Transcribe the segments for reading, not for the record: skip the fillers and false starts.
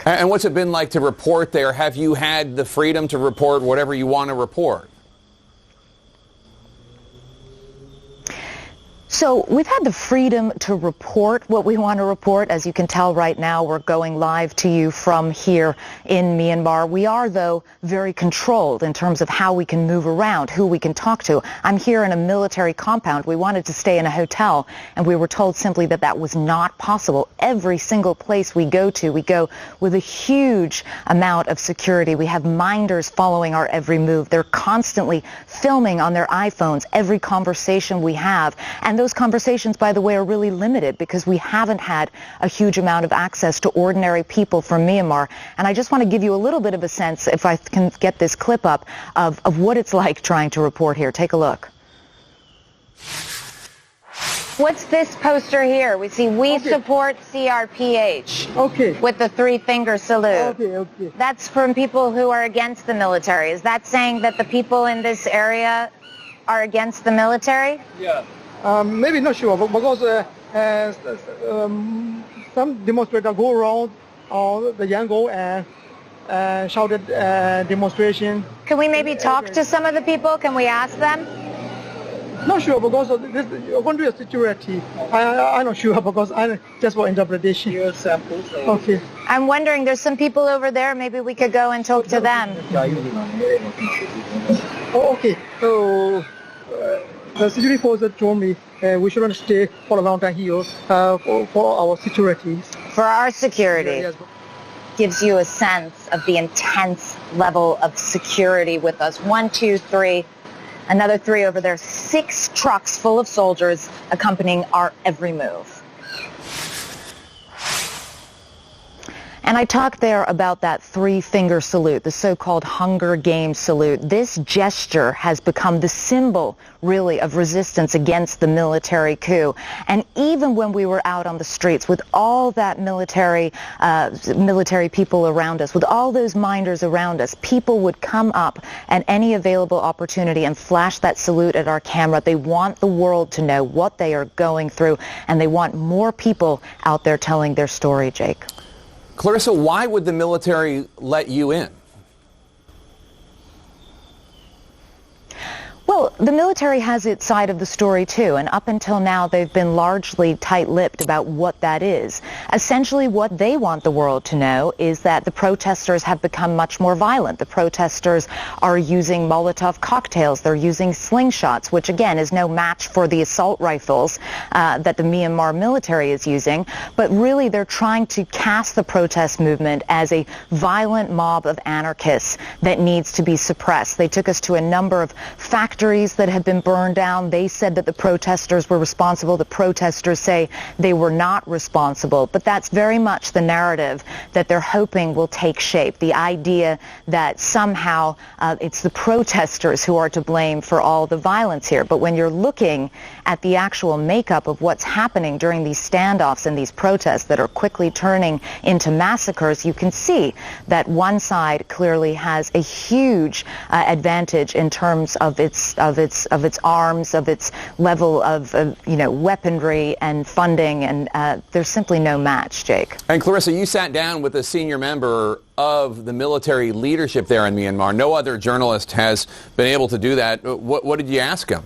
Jake. And what's it been like to report there? Have you had the freedom to report whatever you want to report? So we've had the freedom to report what we want to report. As you can tell right now, we're going live to you from here in Myanmar. We are, though, very controlled in terms of how we can move around, who we can talk to. I'm here in a military compound. We wanted to stay in a hotel, and we were told simply that that was not possible. Every single place we go to, we go with a huge amount of security. We have minders following our every move. They're constantly filming on their iPhones every conversation we have. And those conversations, by the way, are really limited because we haven't had a huge amount of access to ordinary people from Myanmar. And I just want to give you a little bit of a sense, if I can get this clip up, of what it's like trying to report here. Take a look. What's this poster here? We see "We support CRPH." Okay. With the three-finger salute. Okay. That's from people who are against the military. Is that saying that the people in this area are against the military? Yeah. Maybe not sure, because some demonstrators go around the Yangon and shouted demonstration. Can we maybe talk to some of the people? Can we ask them? Not sure, because this country is security. I'm not sure, because I just for interpretation. Your samples. Okay. I'm wondering, there's some people over there. Maybe we could go and talk to them. Oh, okay. So. The security forces told me we shouldn't stay for a long time here for our security. For our security. Yes. Gives you a sense of the intense level of security with us. 1, 2, 3, another 3 over there. 6 trucks full of soldiers accompanying our every move. And I talked there about that three-finger salute, the so-called Hunger Games salute. This gesture has become the symbol, really, of resistance against the military coup. And even when we were out on the streets with all that military people around us, with all those minders around us, people would come up at any available opportunity and flash that salute at our camera. They want the world to know what they are going through, and they want more people out there telling their story, Jake. Clarissa, why would the military let you in? Well, the military has its side of the story, too, and up until now, they've been largely tight-lipped about what that is. Essentially, what they want the world to know is that the protesters have become much more violent. The protesters are using Molotov cocktails. They're using slingshots, which, again, is no match for the assault rifles that the Myanmar military is using. But really, they're trying to cast the protest movement as a violent mob of anarchists that needs to be suppressed. They took us to a number of factories that had been burned down. They said that the protesters were responsible. The protesters say they were not responsible. But that's very much the narrative that they're hoping will take shape, the idea that somehow it's the protesters who are to blame for all the violence here. But when you're looking at the actual makeup of what's happening during these standoffs and these protests that are quickly turning into massacres, you can see that one side clearly has a huge advantage in terms of its arms, of its level of weaponry and funding, and there's simply no match, Jake. And Clarissa, you sat down with a senior member of the military leadership there in Myanmar. No other journalist has been able to do that. What did you ask him?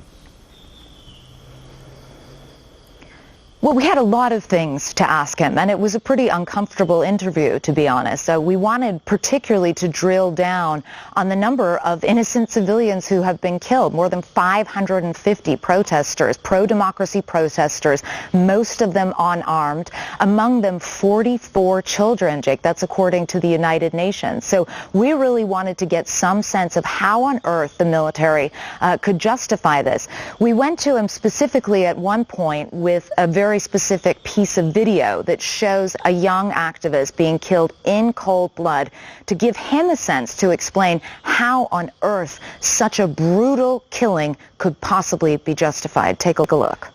Well, we had a lot of things to ask him, and it was a pretty uncomfortable interview, to be honest. So we wanted particularly to drill down on the number of innocent civilians who have been killed. More than 550 protesters, pro-democracy protesters, most of them unarmed, among them 44 children, Jake. That's according to the United Nations. So we really wanted to get some sense of how on earth the military could justify this. We went to him specifically at one point with a very specific piece of video that shows a young activist being killed in cold blood, to give him a sense to explain how on earth such a brutal killing could possibly be justified. Take a look.